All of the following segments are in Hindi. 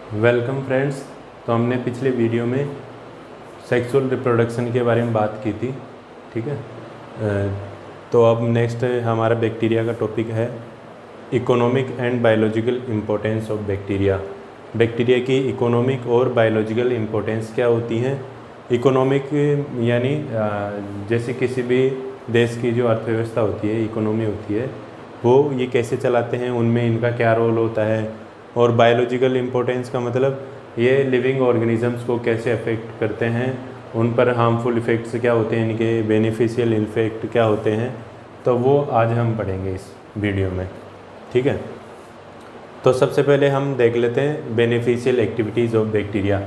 Welcome friends. तो हमने पिछले वीडियो में सेक्सुअल रिप्रोडक्शन के बारे में बात की थी, ठीक है। तो अब नेक्स्ट हमारा बैक्टीरिया का टॉपिक है economic and biological importance of bacteria. Bacteria की इकोनॉमिक और बायोलॉजिकल इम्पोर्टेंस क्या होती हैं। इकोनॉमिक यानी जैसे किसी भी देश की जो अर्थव्यवस्था होती है, इकोनॉमी होती है, वो ये कैसे चलाते हैं, उनमें इनका क्या रोल होता है। और बायोलॉजिकल इम्पोर्टेंस का मतलब ये लिविंग ऑर्गेनिजम्स को कैसे अफेक्ट करते हैं, उन पर हार्मफुल इफ़ेक्ट्स क्या होते हैं, इनके बेनिफिशियल इफ़ेक्ट क्या होते हैं। तो वो आज हम पढ़ेंगे इस वीडियो में, ठीक है। तो सबसे पहले हम देख लेते हैं beneficial activities of bacteria.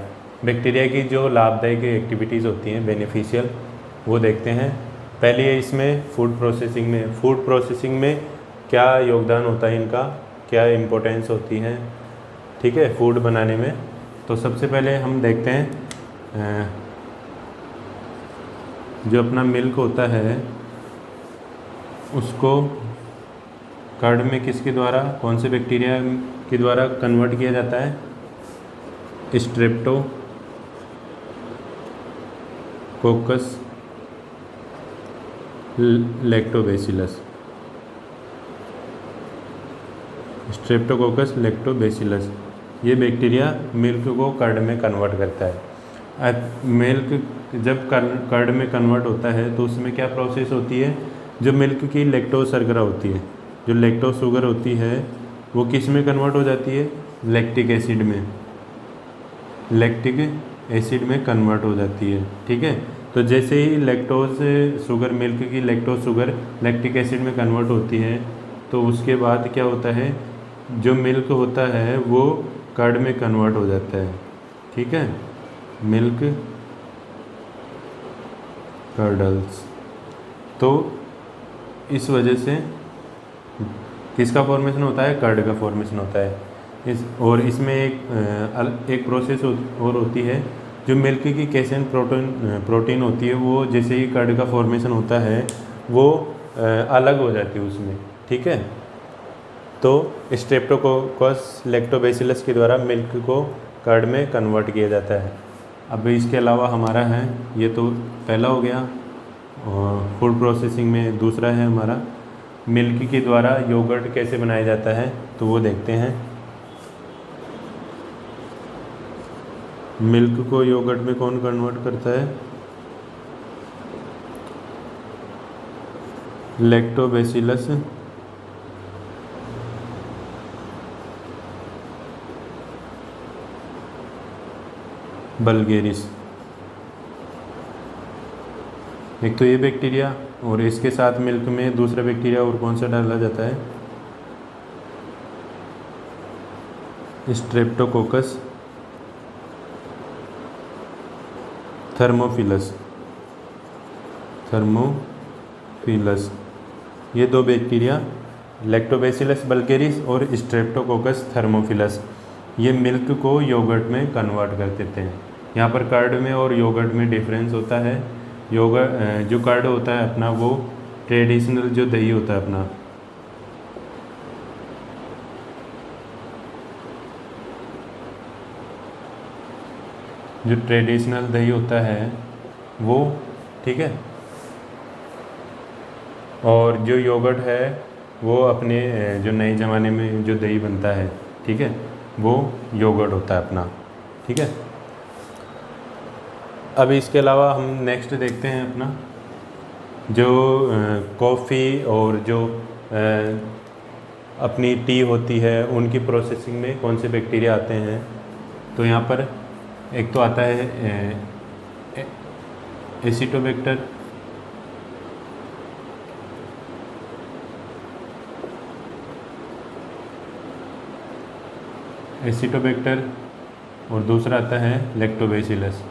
Bacteria की जो लाभदायक एक्टिविटीज़ होती हैं बेनिफिशियल, वो देखते हैं। पहले है इसमें फूड प्रोसेसिंग में क्या योगदान होता है इनका, क्या इम्पोर्टेंस होती है, ठीक है, फूड बनाने में। तो सबसे पहले हम देखते हैं जो अपना मिल्क होता है उसको कर्ड में किसके द्वारा, कौन से बैक्टीरिया के द्वारा कन्वर्ट किया जाता है, स्ट्रेप्टोकोकस लैक्टोबैसिलस। स्ट्रेप्टोकोकस लैक्टोबैसिलस ये बैक्टीरिया मिल्क को कर्ड में कन्वर्ट करता है। अब मिल्क जब कर्ड में कन्वर्ट होता है तो उसमें क्या प्रोसेस होती है, जो मिल्क की लैक्टोज शर्करा होती है, जो लैक्टोज शुगर होती है, वो किस में कन्वर्ट हो जाती है, लैक्टिक एसिड में। लैक्टिक एसिड में कन्वर्ट हो जाती है, ठीक है। तो जैसे ही लैक्टोज शुगर, मिल्क की लैक्टोज शुगर लैक्टिक एसिड में कन्वर्ट होती है, तो उसके बाद क्या होता है, जो मिल्क होता है वो कर्ड में कन्वर्ट हो जाता है, ठीक है। मिल्क कर्डल्स। तो इस वजह से किसका फॉर्मेशन होता है, कर्ड का फॉर्मेशन होता है। इसमें एक प्रोसेस और होती है, जो मिल्क की कैसेन प्रोटीन होती है, वो जैसे ही कर्ड का फॉर्मेशन होता है वो अलग हो जाती है उसमें, ठीक है। तो स्ट्रेप्टोकोकस लैक्टोबैसिलस के द्वारा मिल्क को कर्ड में कन्वर्ट किया जाता है। अब इसके अलावा हमारा है, ये तो पहला हो गया, और फूड प्रोसेसिंग में दूसरा है हमारा मिल्क के द्वारा योगर्ट कैसे बनाया जाता है, तो वो देखते हैं। मिल्क को योगर्ट में कौन कन्वर्ट करता है, लैक्टोबैसिलस बल्गेरिस। एक तो ये बैक्टीरिया, और इसके साथ मिल्क में दूसरा बैक्टीरिया और कौन सा डाला जाता है, स्ट्रेप्टोकोकस थर्मोफिलस। ये दो बैक्टीरिया, लैक्टोबैसिलस बल्गेरिस और स्ट्रेप्टोकोकस थर्मोफिलस, ये मिल्क को योगर्ट में कन्वर्ट कर देते हैं। यहाँ पर कर्ड में और योगर्ट में डिफरेंस होता है। योगर्ट जो कर्ड होता है अपना, वो ट्रेडिशनल जो दही होता है अपना, जो ट्रेडिशनल दही होता है वो, ठीक है। और जो योगर्ट है वो अपने जो नए ज़माने में जो दही बनता है, ठीक है, वो योगर्ट होता है अपना, ठीक है। अब इसके अलावा हम नेक्स्ट देखते हैं अपना जो कॉफ़ी और जो अपनी टी होती है, उनकी प्रोसेसिंग में कौन से बैक्टीरिया आते हैं। तो यहाँ पर एक तो आता है एसिटोबैक्टर, और दूसरा आता है लैक्टोबैसिलस।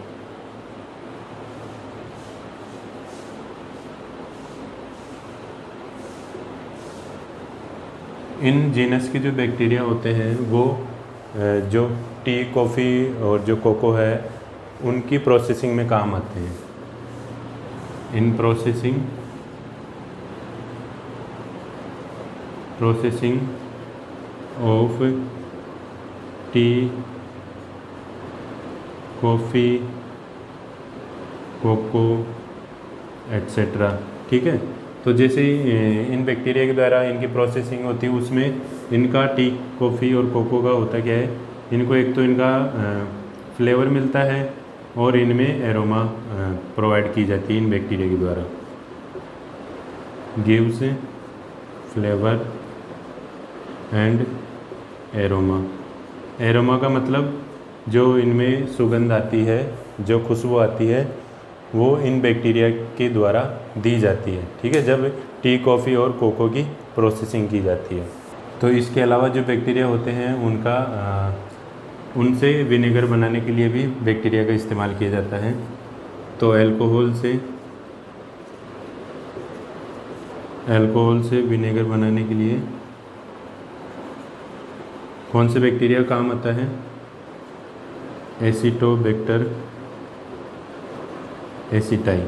इन जीनस के जो बैक्टीरिया होते हैं वो जो टी, कॉफ़ी और जो कोको है, उनकी प्रोसेसिंग में काम आते हैं। In processing of tea, coffee, cocoa etcetera. ठीक है, तो जैसे ही इन बैक्टीरिया के द्वारा इनकी प्रोसेसिंग होती है उसमें इनका टी, कॉफ़ी और कोको का होता क्या है, इनको एक तो इनका फ्लेवर मिलता है और इनमें एरोमा प्रोवाइड की जाती है इन बैक्टीरिया के द्वारा। Gives flavour and aroma. Aroma का मतलब जो इनमें सुगंध आती है, जो खुशबू आती है, वो इन बैक्टीरिया के द्वारा दी जाती है। ठीक है, जब टी, कॉफ़ी और कोको की प्रोसेसिंग की जाती है। तो इसके अलावा जो बैक्टीरिया होते हैं उनसे विनेगर बनाने के लिए भी बैक्टीरिया का इस्तेमाल किया जाता है। तो अल्कोहल से विनेगर बनाने के लिए कौन से बैक्टीरिया काम आता है? Acetobacter aceti.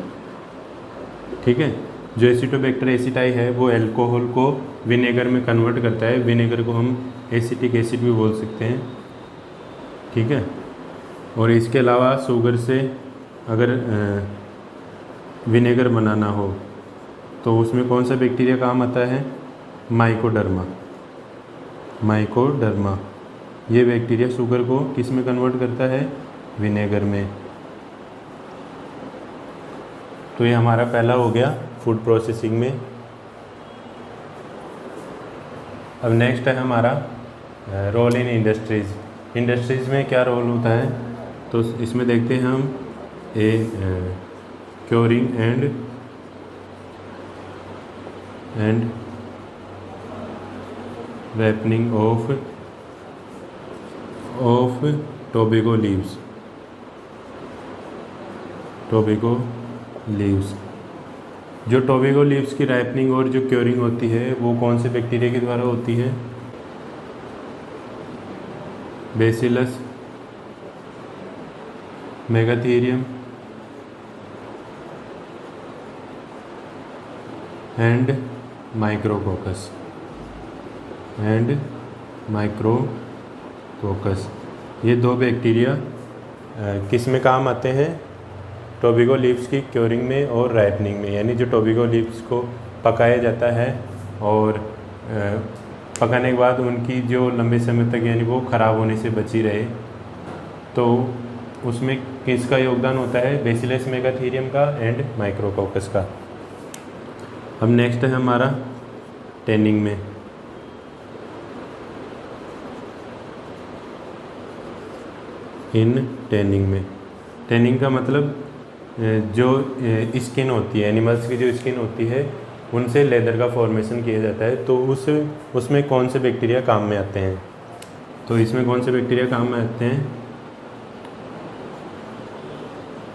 ठीक है, जो एसिटोबैक्टर एसिटाई है वो अल्कोहल को विनेगर में कन्वर्ट करता है। विनेगर को हम एसिटिक एसिड भी बोल सकते हैं। ठीक है, और इसके अलावा शुगर से अगर विनेगर बनाना हो तो उसमें कौन सा बैक्टीरिया काम आता है? माइकोडर्मा। ये बैक्टीरिया शुगर को किस में कन्वर्ट करता है? विनेगर में। तो ये हमारा पहला हो गया फूड प्रोसेसिंग में। अब नेक्स्ट है हमारा रोल इन इंडस्ट्रीज़। इंडस्ट्रीज़ में क्या रोल होता है, तो इसमें देखते हैं हम curing and ripening of tobacco leaves. जो टोबैको लीव्स की रैपनिंग और जो क्योरिंग होती है वो कौन से बैक्टीरिया के द्वारा होती है? Bacillus megaterium and micrococcus. ये दो बैक्टीरिया किस में काम आते हैं? टोबैको लीव्स की क्योरिंग में और राइपनिंग में। यानी जो टोबैको लीव्स को पकाया जाता है और पकाने के बाद उनकी जो लंबे समय तक यानी वो ख़राब होने से बची रहे, तो उसमें किसका योगदान होता है? बेसिलस मेगाथीरियम का एंड माइक्रोकोकस का। अब नेक्स्ट है हमारा टैनिंग में। टैनिंग का मतलब जो स्किन होती है, एनिमल्स की जो स्किन होती है उनसे लेदर का फॉर्मेशन किया जाता है। तो उसमें कौन से बैक्टीरिया काम में आते हैं? तो इसमें कौन से बैक्टीरिया काम में आते हैं?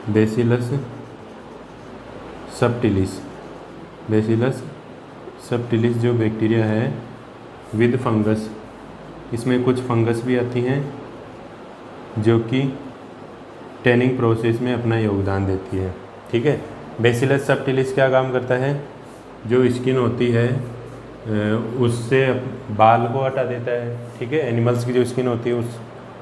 बेसिलस सबटिलिस जो बैक्टीरिया है विद फंगस। इसमें कुछ फंगस भी आती हैं जो कि टैनिंग प्रोसेस में अपना योगदान देती है। ठीक है, बेसिलस सबटिलिस क्या काम करता है? जो स्किन होती है उससे बाल को हटा देता है। ठीक है, एनिमल्स की जो स्किन होती है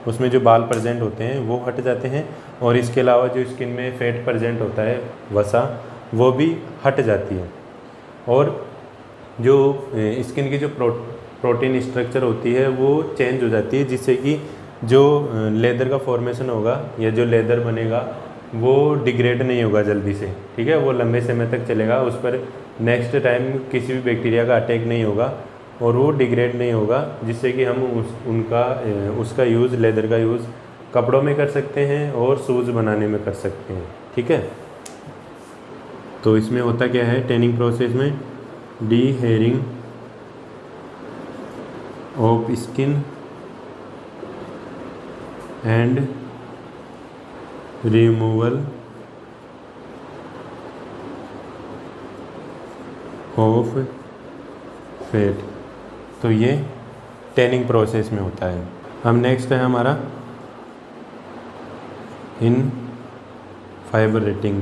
उसमें जो बाल प्रेजेंट होते हैं वो हट जाते हैं, और इसके अलावा जो स्किन में फैट प्रेजेंट होता है, वसा, वो भी हट जाती है। और जो स्किन की जो प्रोटीन स्ट्रक्चर होती है वो चेंज हो जाती है, जिससे कि जो लेदर का फॉर्मेशन होगा या जो लेदर बनेगा वो डिग्रेड नहीं होगा जल्दी से। ठीक है, वो लंबे समय तक चलेगा, उस पर नेक्स्ट टाइम किसी भी बैक्टीरिया का अटैक नहीं होगा और वो डिग्रेड नहीं होगा, जिससे कि हम उसका यूज़, लेदर का यूज़ कपड़ों में कर सकते हैं और शूज़ बनाने में कर सकते हैं। ठीक है, तो इसमें होता क्या है टैनिंग प्रोसेस में? Dehairing of skin and removal of fat. तो ये टैनिंग प्रोसेस में होता है। अब नेक्स्ट है हमारा इन फाइबर रेटिंग।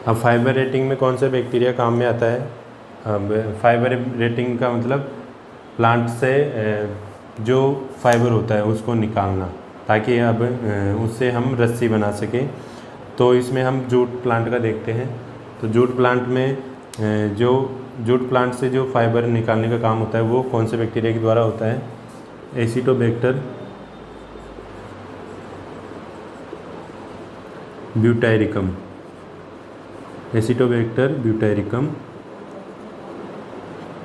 अब फाइबर रेटिंग में कौन सा बैक्टीरिया काम में आता है? अब फाइबर रेटिंग का मतलब प्लांट से जो फाइबर होता है उसको निकालना, ताकि अब उससे हम रस्सी बना सकें। तो इसमें हम जूट प्लांट का देखते हैं। तो जूट प्लांट में जो जूट प्लांट से जो फाइबर निकालने का काम होता है वो कौन से बैक्टीरिया के द्वारा होता है? Acetobacter butyricum, Acetobacter butyricum.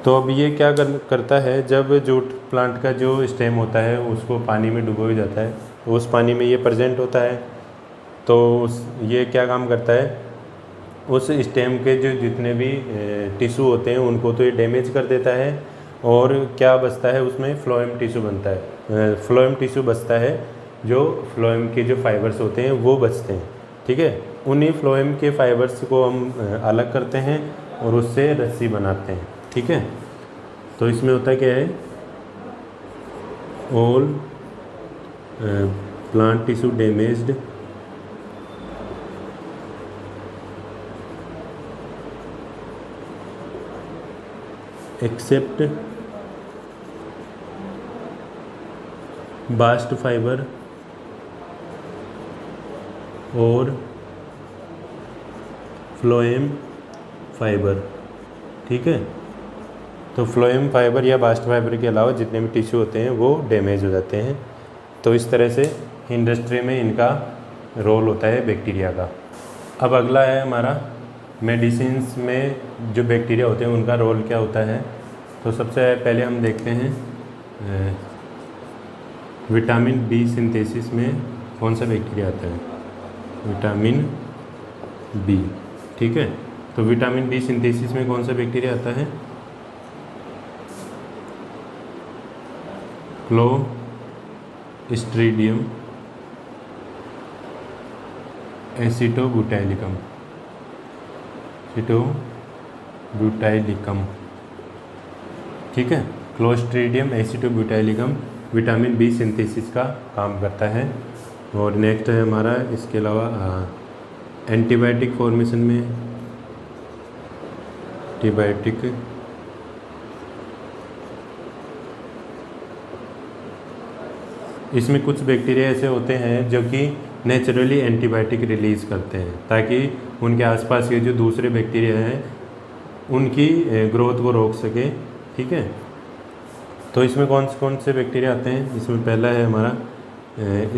तो अब ये क्या करता है, जब जूट प्लांट का जो स्टेम होता है उसको पानी में डुबोया जाता है, तो उस पानी में ये प्रेजेंट होता है। तो ये क्या काम करता है, उस स्टेम के जो जितने भी टिश्यू होते हैं उनको तो ये डैमेज कर देता है, और क्या बचता है उसमें? फ्लोएम टिश्यू बनता है, फ्लोएम टिश्यू बचता है, जो फ्लोएम के जो फाइबर्स होते हैं वो बचते हैं। ठीक है, उन्हीं फ्लोएम के फाइबर्स को हम अलग करते हैं और उससे रस्सी बनाते हैं। ठीक है, तो इसमें होता क्या है, all plant tissue damaged except bast fibre और फ्लोएम फाइबर। ठीक है, तो फ्लोएम फाइबर या बास्ट फाइबर के अलावा जितने भी टिश्यू होते हैं वो डैमेज हो जाते हैं। तो इस तरह से इंडस्ट्री में इनका रोल होता है बैक्टीरिया का। अब अगला है हमारा मेडिसिन्स में जो बैक्टीरिया होते हैं उनका रोल क्या होता है। तो सबसे पहले हम देखते हैं विटामिन बी सिंथेसिस में कौन सा बैक्टीरिया आता है? Vitamin B. ठीक है, तो विटामिन बी सिंथेसिस में कौन सा बैक्टीरिया आता है? क्लोस्ट्रीडियम एसिटोब्यूटाइलिकम, एसिटोब्यूटाइलिकम। ठीक है, क्लोस्ट्रीडियम एसिटोब्यूटाइलिकम विटामिन बी सिंथेसिस का काम करता है। और नेक्स्ट है हमारा इसके अलावा एंटीबायोटिक फॉर्मेशन में, एंटीबायोटिक इसमें कुछ बैक्टीरिया ऐसे होते हैं जो कि नेचुरली एंटीबायोटिक रिलीज़ करते हैं, ताकि उनके आसपास के जो दूसरे बैक्टीरिया हैं उनकी ग्रोथ को रोक सके। ठीक है, तो इसमें कौन से बैक्टीरिया आते हैं? इसमें पहला है हमारा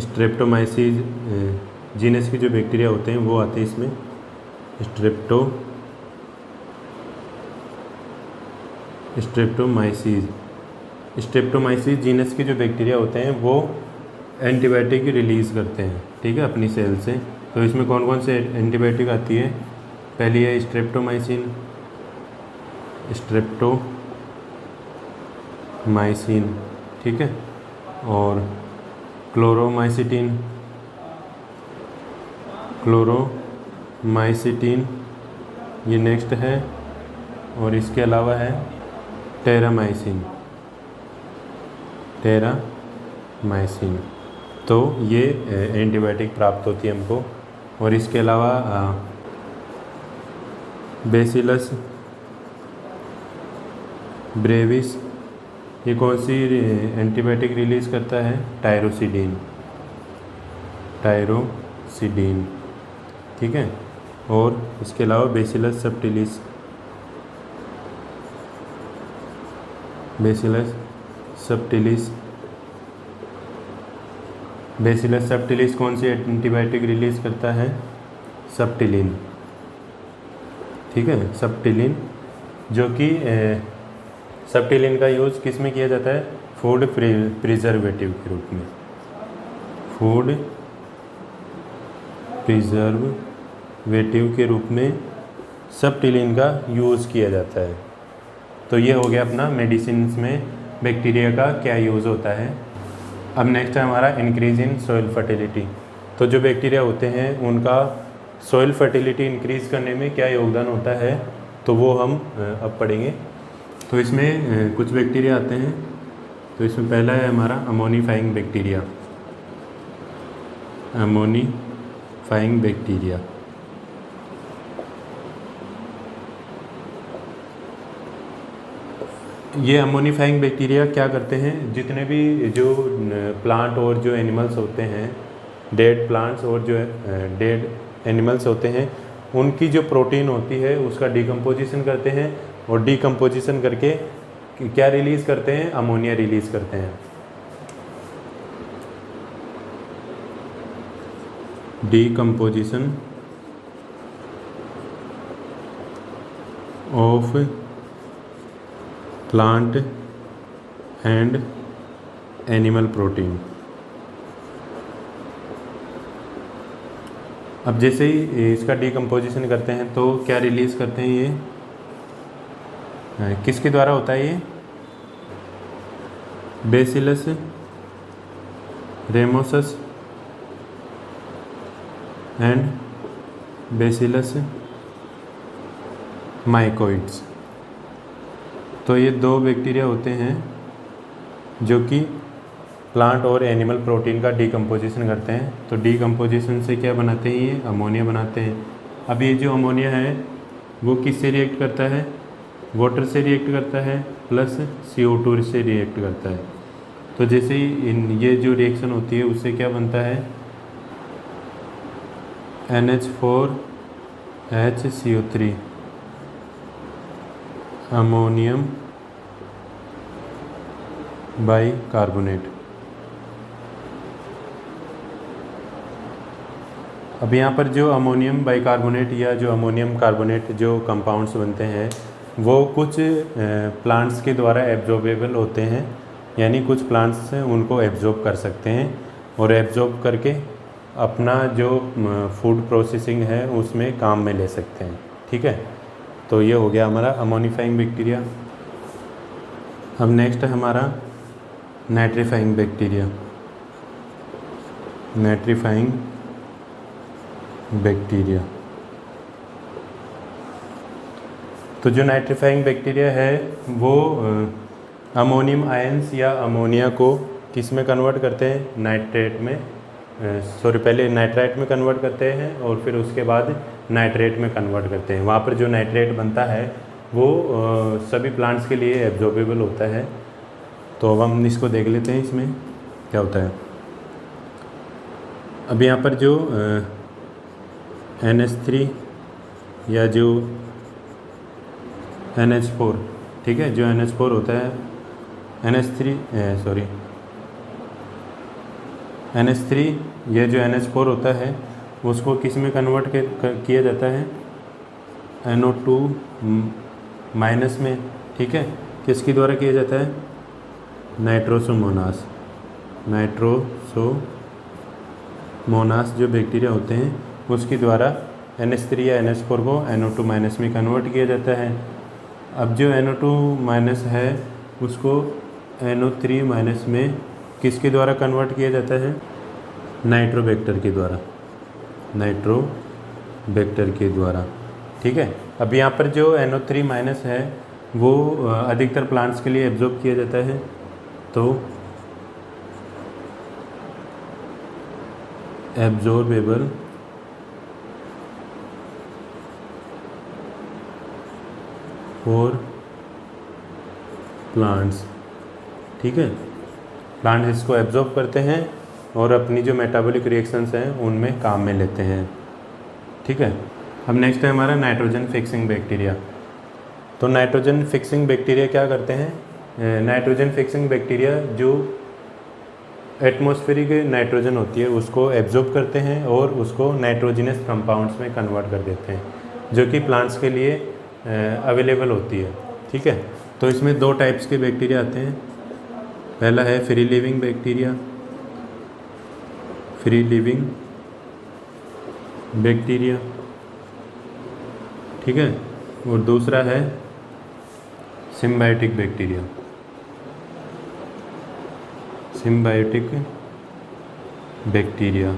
स्ट्रेप्टोमाइसिस जीनस के जो बैक्टीरिया होते हैं वो आते हैं इसमें। स्ट्रेप्टोमाइसिस जीनस के जो बैक्टीरिया होते हैं वो एंटीबायोटिक रिलीज़ करते हैं। ठीक है, अपनी सेल से। तो इसमें कौन कौन से एंटीबायोटिक आती है? पहली है स्ट्रेप्टोमाइसिन। ठीक है, और क्लोरोमाइसिटिन ये नेक्स्ट है, और इसके अलावा है टेरामाइसिन। तो ये एंटीबायोटिक प्राप्त होती है हमको। और इसके अलावा बेसिलस ब्रेविस ये कौन सी एंटीबायोटिक रिलीज़ करता है? टायरोसिडीन। ठीक है, और इसके अलावा बेसिलस सबटिलिस कौन सी एंटीबायोटिक रिलीज़ करता है? सबटिलिन। ठीक है, सबटिलिन, जो कि सबटिलिन का यूज़ किस में किया जाता है? फूड प्रिजर्वेटिव के रूप में। फूड प्रिजर्वेटिव के रूप में सबटिलिन का यूज़ किया जाता है। तो ये हो गया अपना मेडिसिन्स में बैक्टीरिया का क्या यूज़ होता है। अब नेक्स्ट है हमारा इंक्रीज इन सॉइल फर्टिलिटी। तो जो बैक्टीरिया होते हैं उनका सॉइल फर्टिलिटी इंक्रीज़ करने में क्या योगदान होता है, तो वो हम अब पढ़ेंगे। तो इसमें कुछ बैक्टीरिया आते हैं। तो इसमें पहला है हमारा अमोनिफाइंग बैक्टीरिया। ये अमोनीफाइंग बैक्टीरिया क्या करते हैं, जितने भी जो प्लांट और जो एनिमल्स होते हैं, डेड प्लांट्स और जो डेड एनिमल्स होते हैं, उनकी जो प्रोटीन होती है उसका डिकम्पोजिशन करते हैं, और डिकम्पोजिशन करके क्या रिलीज़ करते हैं, अमोनिया रिलीज़ करते हैं। Decomposition of plant and animal protein. अब जैसे ही इसका डिकम्पोजिशन करते हैं तो क्या रिलीज़ करते हैं, ये किसके द्वारा होता है, ये बेसिलस रेमोसस एंड बेसिलस माइकोइड्स। तो ये दो बैक्टीरिया होते हैं जो कि प्लांट और एनिमल प्रोटीन का डिकम्पोजिशन करते हैं। तो डिकम्पोजिशन से क्या बनाते हैं, ये अमोनिया बनाते हैं। अब ये जो अमोनिया है वो किससे रिएक्ट करता है, वाटर से रिएक्ट करता है प्लस CO2 से रिएक्ट करता है। तो जैसे ही ये जो रिएक्शन होती है उससे क्या बनता है, NH4HCO3 अमोनियम बाइकार्बोनेट। अब यहाँ पर जो अमोनियम बाइकार्बोनेट या जो अमोनियम कार्बोनेट जो कंपाउंड्स बनते हैं वो कुछ प्लांट्स के द्वारा एब्जॉर्बेबल होते हैं, यानी कुछ प्लांट्स उनको एब्जॉर्ब कर सकते हैं और एब्जॉर्ब करके अपना जो फूड प्रोसेसिंग है उसमें काम में ले सकते हैं। ठीक है, तो ये हो गया हमारा अमोनीफाइंग बैक्टीरिया। अब नेक्स्ट है हमारा नाइट्रीफाइंग बैक्टीरिया। नाइट्रीफाइंग बैक्टीरिया, तो जो नाइट्रीफाइंग बैक्टीरिया है वो अमोनियम आयंस या अमोनिया को किस में कन्वर्ट करते हैं, नाइट्रेट में, पहले नाइट्राइट में कन्वर्ट करते हैं और फिर उसके बाद नाइट्रेट में कन्वर्ट करते हैं। वहाँ पर जो नाइट्रेट बनता है वो सभी प्लांट्स के लिए एब्जॉर्बेबल होता है। तो अब हम इसको देख लेते हैं इसमें क्या होता है। अब यहाँ पर जो NH3 या जो NH4, ठीक है, जो NH4 होता है, NH3 ये जो NH4 होता है उसको किस में कन्वर्ट किया जाता है, NO2 माइनस में। ठीक है, किसके द्वारा किया जाता है, नाइट्रोसोमोनास। नाइट्रोसोमोनास जो बैक्टीरिया होते हैं उसके द्वारा NH3 या NH4 को NO2 माइनस में कन्वर्ट किया जाता है। अब जो NO2 माइनस है उसको NO3 माइनस में किसके द्वारा कन्वर्ट किया जाता है, नाइट्रोबैक्टर के द्वारा, नाइट्रोबैक्टर के द्वारा। ठीक है, अब यहाँ पर जो NO3 माइनस है वो अधिकतर प्लांट्स के लिए एब्जॉर्ब किया जाता है। तो एब्जॉर्बेबल फॉर प्लांट्स। ठीक है, प्लांट इसको एब्जॉर्ब करते हैं और अपनी जो मेटाबॉलिक रिएक्शंस हैं उनमें काम में लेते हैं। ठीक है, अब नेक्स्ट है हमारा नाइट्रोजन फिक्सिंग बैक्टीरिया। तो नाइट्रोजन फिक्सिंग बैक्टीरिया क्या करते हैं, नाइट्रोजन फिक्सिंग बैक्टीरिया जो एटमॉस्फेरिक नाइट्रोजन होती है उसको एब्जॉर्ब करते हैं और उसको नाइट्रोजिनस कंपाउंड्स में कन्वर्ट कर देते हैं, जो कि प्लांट्स के लिए अवेलेबल होती है। ठीक है, तो इसमें दो टाइप्स के बैक्टीरिया आते हैं। पहला है free living bacteria, free living bacteria. ठीक है, और दूसरा है सिम्बायोटिक बैक्टीरिया, सिम्बायोटिक बैक्टीरिया।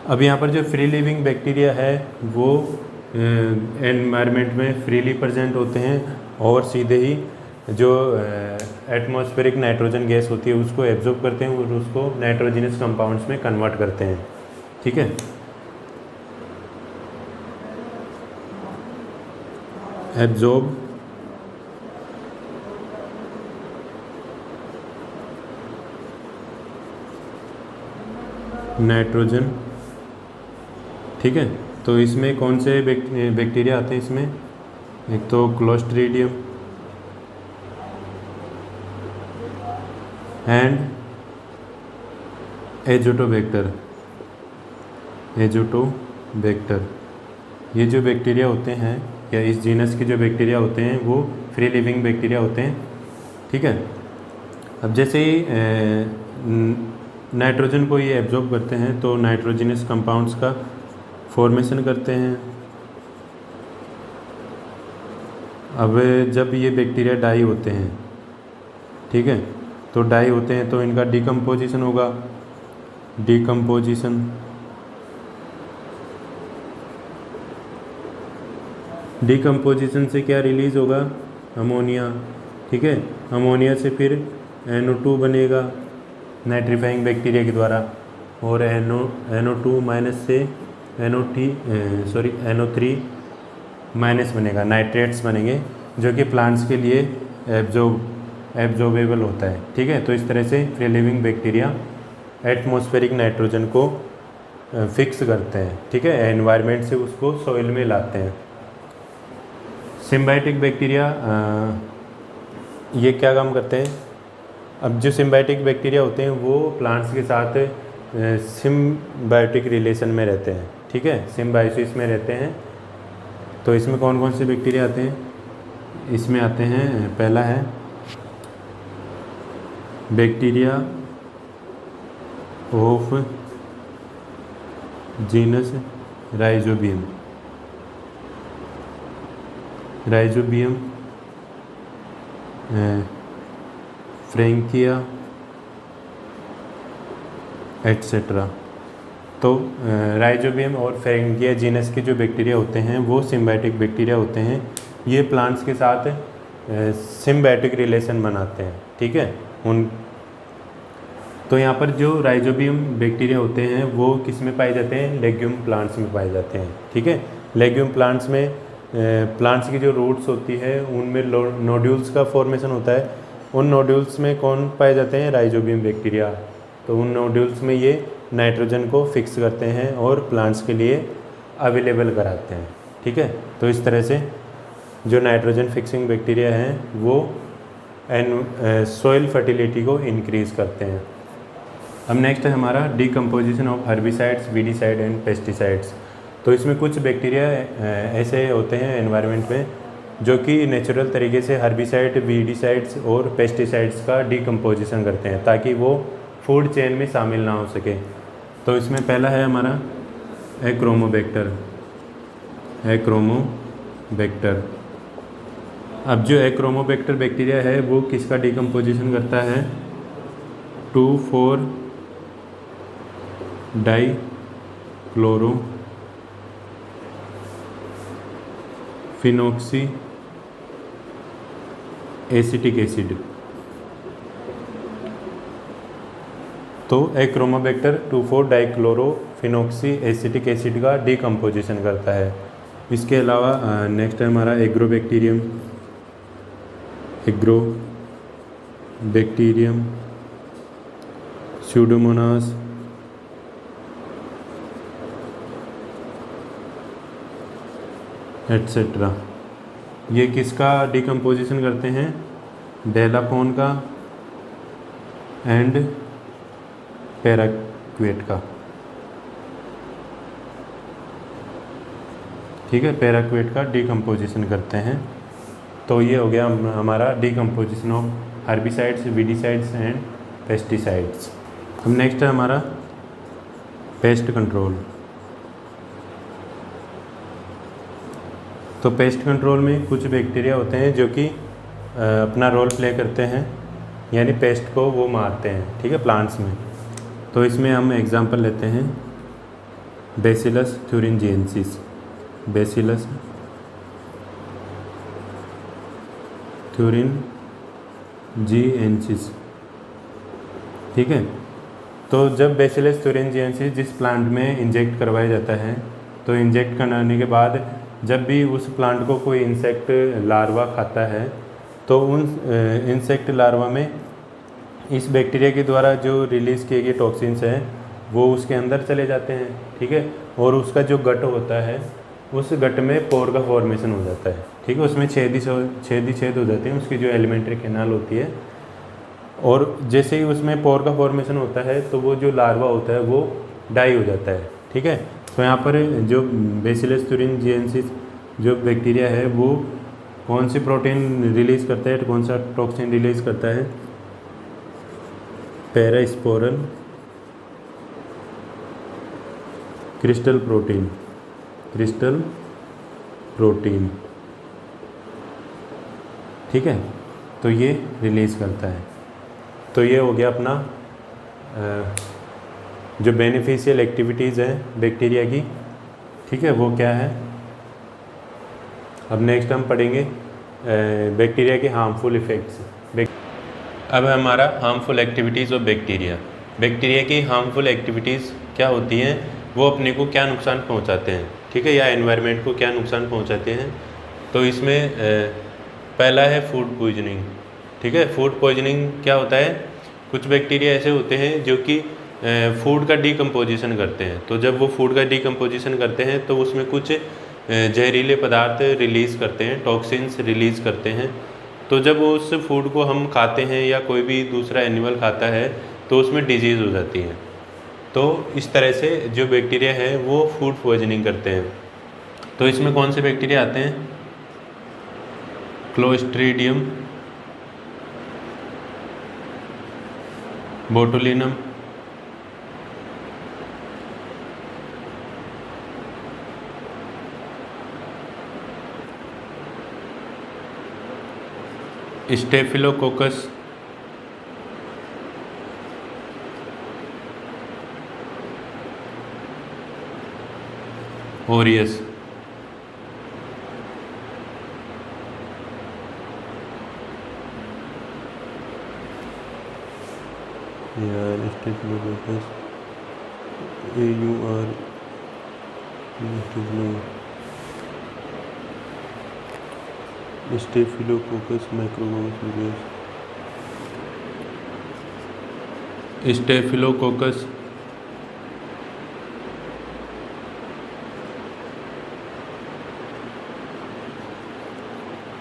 अब यहाँ पर जो फ्री लिविंग बैक्टीरिया है वो एनवायरनमेंट में फ्रीली प्रेजेंट होते हैं और सीधे ही जो एटमॉस्फेरिक नाइट्रोजन गैस होती है उसको एब्जॉर्ब करते हैं और उसको नाइट्रोजिनस कंपाउंड्स में कन्वर्ट करते हैं। ठीक है, एब्जॉर्ब नाइट्रोजन, ठीक है। तो इसमें कौन से बैक्टीरिया आते हैं इसमें, एक तो क्लोस्ट्रीडियम एंड एजोटोबैक्टर। ये जो बैक्टीरिया होते हैं या इस जीनस के जो बैक्टीरिया होते हैं वो फ्री लिविंग बैक्टीरिया होते हैं, ठीक है। अब जैसे ही नाइट्रोजन को ये एब्जॉर्ब करते हैं तो नाइट्रोजनस कंपाउंड्स का फॉर्मेशन करते हैं। अब जब ये बैक्टीरिया डाई होते हैं, ठीक है, तो डाई होते हैं तो इनका डिकम्पोजिशन होगा। डिकम्पोजिशन से क्या रिलीज़ होगा, अमोनिया, ठीक है। अमोनिया से फिर NO2 बनेगा नाइट्रीफाइंग बैक्टीरिया के द्वारा, और NO2 माइनस से NO3 माइनस बनेगा, नाइट्रेट्स बनेंगे जो कि प्लांट्स के लिए एब्जॉर्बेबल होता है, ठीक है। तो इस तरह से free living bacteria atmospheric nitrogen को फिक्स करते हैं, ठीक है, एनवायरनमेंट से उसको सॉइल में लाते हैं। सिम्बायोटिक बैक्टीरिया ये क्या काम करते हैं, अब जो सिम्बायोटिक बैक्टीरिया होते हैं वो प्लांट्स के साथ सिम्बायोटिक रिलेशन में रहते हैं, ठीक है, सिम्बायोसिस में रहते हैं। तो इसमें कौन कौन से बैक्टीरिया आते हैं, इसमें आते हैं, पहला है bacteria of genus rhizobium Frankia etcetera. तो राइजोबियम और फ्रैंकिया जीनस के जो बैक्टीरिया होते हैं वो सिम्बायोटिक बैक्टीरिया होते हैं। ये प्लांट्स के साथ सिम्बायोटिक रिलेशन बनाते हैं, ठीक है। तो यहाँ पर जो राइजोबियम बैक्टीरिया होते हैं वो किस में पाए जाते हैं, लेग्यूम प्लांट्स में पाए जाते हैं, ठीक है। लेग्यूम प्लांट्स में प्लांट्स की जो रूट्स होती है उनमें नोड्यूल्स का फॉर्मेशन होता है। उन नोड्यूल्स में कौन पाए जाते हैं, राइजोबियम बैक्टीरिया। तो उन नोड्यूल्स में ये नाइट्रोजन को फिक्स करते हैं और प्लांट्स के लिए अवेलेबल कराते हैं, ठीक है। तो इस तरह से जो नाइट्रोजन फिक्सिंग बैक्टीरिया हैं वो सॉइल फर्टिलिटी को इंक्रीज़ करते हैं। अब नेक्स्ट है हमारा decomposition of herbicides, weedicide and pesticides. तो इसमें कुछ बैक्टीरिया ऐसे होते हैं एनवायरनमेंट में जो कि नेचुरल तरीके से हर्बिसाइड, वीडिसाइड्स और पेस्टिसाइड्स का डिकम्पोजिशन करते हैं ताकि वो फूड चेन में शामिल ना हो सके। तो इसमें पहला है हमारा एक्रोमोबैक्टर। अब जो एक्रोमोबैक्टर बैक्टीरिया है वो किसका डिकम्पोजिशन करता है, 2,4-डाइक्लोरोफिनॉक्सी एसिटिक एसिड। तो एक्रोमोबैक्टर 2,4-डाइक्लोरोफिनॉक्सी एसिटिक एसिड का डिकम्पोजिशन करता है। इसके अलावा नेक्स्ट है हमारा एग्रोबैक्टीरियम स्यूडोमोनास एटसेट्रा। ये किसका डिकम्पोजिशन करते हैं, डेलापोन का एंड पैराक्वेट का, ठीक है, पैराक्वेट का डिकम्पोजिशन करते हैं। तो ये हो गया हमारा decomposition of herbicides, weedicides and pesticides. अब नेक्स्ट है हमारा पेस्ट कंट्रोल। तो पेस्ट कंट्रोल में कुछ बैक्टीरिया होते हैं जो कि अपना रोल प्ले करते हैं, यानी पेस्ट को वो मारते हैं, ठीक है, प्लांट्स में। तो इसमें हम एग्जांपल लेते हैं बैसिलस थ्यूरिंजिएंसिस, ठीक है। तो जब बैसिलस थ्यूरिंजिएंसिस जिस प्लांट में इंजेक्ट करवाया जाता है, तो इंजेक्ट कराने के बाद जब भी उस प्लांट को कोई इंसेक्ट लार्वा खाता है तो उन इंसेक्ट लार्वा में इस बैक्टीरिया के द्वारा जो रिलीज़ किए गए टॉक्सिन्स हैं वो उसके अंदर चले जाते हैं, ठीक है। और उसका जो गट होता है, उस गट में पोर का फॉर्मेशन हो जाता है, ठीक है। उसमें छेद ही छेद हो जाते हैं, उसकी जो एलिमेंट्री कैनाल होती है। और जैसे ही उसमें पोर का फॉर्मेशन होता है तो वो जो लार्वा होता है वो डाई हो जाता है, ठीक है। तो यहाँ पर जो बेसिलस thuringiensis जो बैक्टीरिया है वो कौन सी प्रोटीन रिलीज़ करता है, कौन सा टॉक्सिन रिलीज़ करता है? पैरास्पोरल क्रिस्टल प्रोटीन, ठीक है। तो ये रिलीज़ करता है। तो ये हो गया अपना जो बेनिफिशियल एक्टिविटीज़ हैं बैक्टीरिया की, ठीक है, वो क्या है। अब नेक्स्ट हम पढ़ेंगे बैक्टीरिया के हार्मफुल इफ़ेक्ट्स। अब हमारा हार्मफुल एक्टिविटीज़ ऑफ बैक्टीरिया की हार्मफुल एक्टिविटीज़ क्या होती हैं, वो अपने को क्या नुकसान पहुंचाते हैं, ठीक है, या एनवायरनमेंट को क्या नुकसान पहुंचाते हैं। तो इसमें पहला है फूड पॉइजनिंग, ठीक है। फूड पॉइजनिंग क्या होता है? कुछ बैक्टीरिया ऐसे होते हैं जो कि फूड का डिकम्पोजिशन करते हैं। तो जब वो फूड का डिकम्पोजिशन करते हैं तो उसमें कुछ जहरीले पदार्थ रिलीज़ करते हैं, टॉक्सिन्स रिलीज़ करते हैं। तो जब उस फूड को हम खाते हैं या कोई भी दूसरा एनिमल खाता है तो उसमें डिजीज़ हो जाती है। तो इस तरह से जो बैक्टीरिया है वो फूड पॉइजनिंग करते हैं। तो इसमें कौन से बैक्टीरिया आते हैं? Clostridium botulinum, Staphylococcus, aureus, Staphylococcus AUR Staphylococcus microbes, Staphylococcus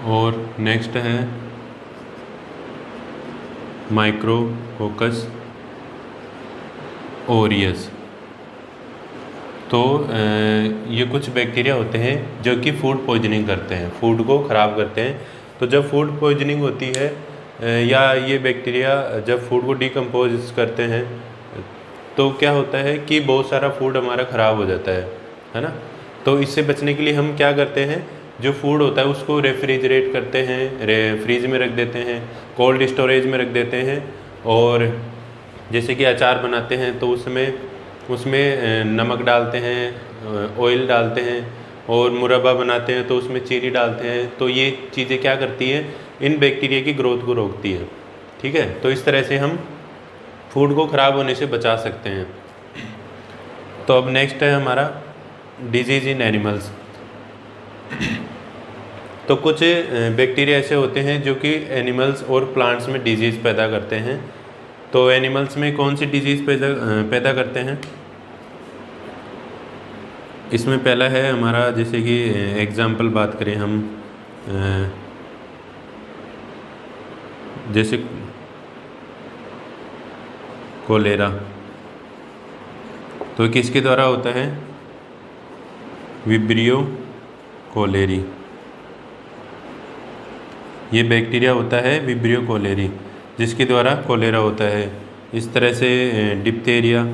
और नेक्स्ट है माइक्रोकोकस ओरियस। तो ये कुछ बैक्टीरिया होते हैं जो कि फूड पॉइजनिंग करते हैं, फूड को ख़राब करते हैं। तो जब फूड पॉइजनिंग होती है या ये बैक्टीरिया जब फूड को डिकम्पोज करते हैं तो क्या होता है कि बहुत सारा फूड हमारा ख़राब हो जाता है ना। तो इससे बचने के लिए हम क्या करते हैं, जो फूड होता है उसको रेफ्रिजरेट करते हैं, फ्रीज में रख देते हैं, कोल्ड स्टोरेज में रख देते हैं। और जैसे कि अचार बनाते हैं तो उसमें नमक डालते हैं, ऑयल डालते हैं, और मुरब्बा बनाते हैं तो उसमें चीनी डालते हैं। तो ये चीज़ें क्या करती हैं, इन बैक्टीरिया की ग्रोथ को रोकती है, ठीक है। तो इस तरह से हम फूड को ख़राब होने से बचा सकते हैं। तो अब नेक्स्ट है हमारा डिजीज़ इन एनिमल्स। तो कुछ बैक्टीरिया ऐसे होते हैं जो कि एनिमल्स और प्लांट्स में डिजीज़ पैदा करते हैं। तो एनिमल्स में कौन सी डिजीज़ पैदा करते हैं? इसमें पहला है हमारा, जैसे कि एग्जाम्पल बात करें हम, जैसे कोलेरा, तो किसके द्वारा होता है? Vibrio cholerae. ये बैक्टीरिया होता है विब्रियो कोलेरी, जिसके द्वारा कोलेरा होता है। इस तरह से डिप्थेरिया,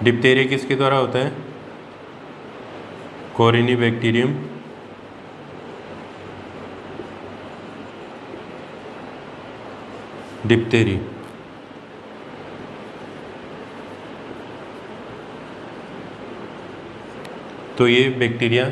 डिप्थेरिया किसके द्वारा होता है? कोरिनीबैक्टीरियम डिप्थेरी। तो ये बैक्टीरिया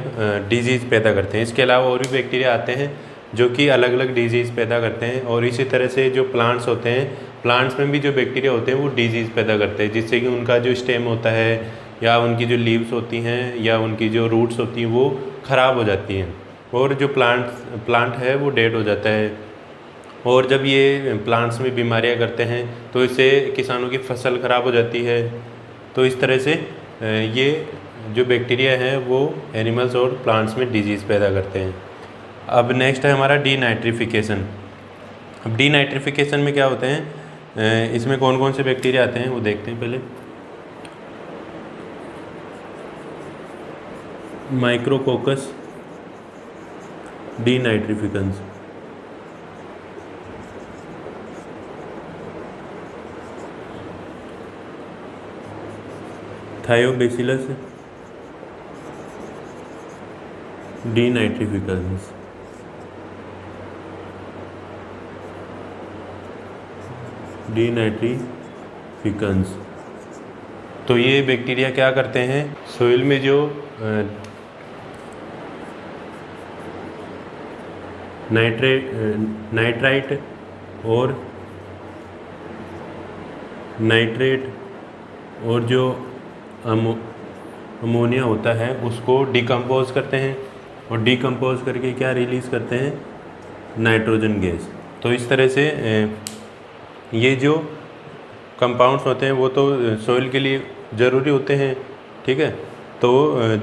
डिजीज़ पैदा करते हैं। इसके अलावा और भी बैक्टीरिया आते हैं जो कि अलग अलग डिजीज़ पैदा करते हैं। और इसी तरह से जो प्लांट्स होते हैं, प्लांट्स में भी जो बैक्टीरिया होते हैं वो डिजीज़ पैदा करते हैं, जिससे कि उनका जो स्टेम होता है या उनकी जो लीव्स होती हैं या उनकी जो रूट्स होती हैं वो ख़राब हो जाती हैं, और जो प्लांट है वो डेड हो जाता है। और जब ये प्लांट्स में बीमारियां करते हैं तो इससे किसानों की फसल ख़राब हो जाती है। तो इस तरह से ये जो बैक्टीरिया हैं वो एनिमल्स और प्लांट्स में डिजीज़ पैदा करते हैं। अब नेक्स्ट है हमारा डीनाइट्रिफिकेशन। अब डीनाइट्रिफिकेशन में क्या होते हैं, इसमें कौन कौन से बैक्टीरिया आते हैं वो देखते हैं पहले। Micrococcus denitrificans, Thiobacillus denitrificans, denitrificans. तो ये बैक्टीरिया क्या करते हैं, सोइल में जो नाइट्राइट और नाइट्रेट और जो अमोनिया होता है उसको डिकम्पोज करते हैं, और डिकम्पोज करके क्या रिलीज़ करते हैं, नाइट्रोजन गैस। तो इस तरह से ये जो कंपाउंड्स होते हैं वो तो सोइल के लिए ज़रूरी होते हैं, ठीक है। तो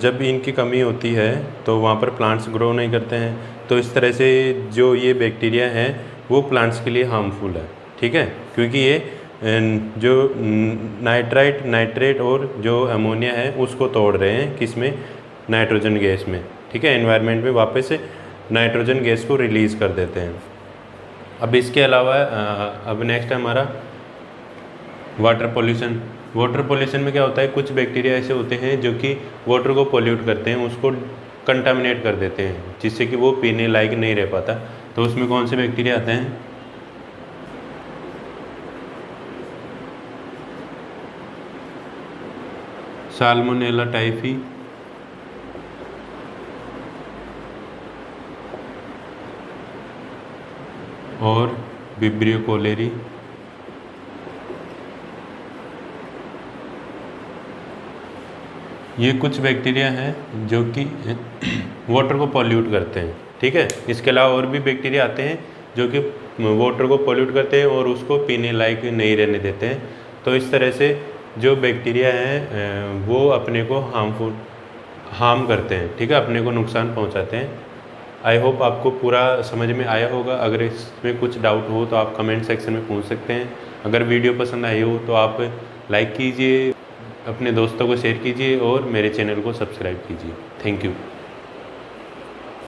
जब इनकी कमी होती है तो वहाँ पर प्लांट्स ग्रो नहीं करते हैं। तो इस तरह से जो ये बैक्टीरिया हैं वो प्लांट्स के लिए हार्मफुल है, ठीक है, क्योंकि ये जो नाइट्रेट और जो अमोनिया है उसको तोड़ रहे हैं, किस में, नाइट्रोजन गैस में, ठीक है। एनवायरनमेंट में वापस से नाइट्रोजन गैस को रिलीज़ कर देते हैं। अब इसके अलावा अब नेक्स्ट है हमारा वाटर पोल्यूशन। वाटर पोल्यूशन में क्या होता है, कुछ बैक्टीरिया ऐसे होते हैं जो कि वाटर को पोल्यूट करते हैं, उसको कंटामिनेट कर देते हैं, जिससे कि वो पीने लायक नहीं रह पाता। तो उसमें कौन से बैक्टीरिया आते हैं, साल्मोनेला टाइफी, और विब्रियो कोलेरी। ये कुछ बैक्टीरिया हैं जो कि वाटर को पॉल्यूट करते हैं, ठीक है। इसके अलावा और भी बैक्टीरिया आते हैं जो कि वाटर को पॉल्यूट करते हैं और उसको पीने लायक नहीं रहने देते हैं। तो इस तरह से जो बैक्टीरिया हैं वो अपने को हार्म करते हैं, ठीक है, अपने को नुकसान पहुंचाते हैं। आई होप आपको पूरा समझ में आया होगा। अगर इसमें कुछ डाउट हो तो आप कमेंट सेक्शन में पूछ सकते हैं। अगर वीडियो पसंद आई हो तो आप लाइक कीजिए, अपने दोस्तों को शेयर कीजिए और मेरे चैनल को सब्सक्राइब कीजिए। Thank you.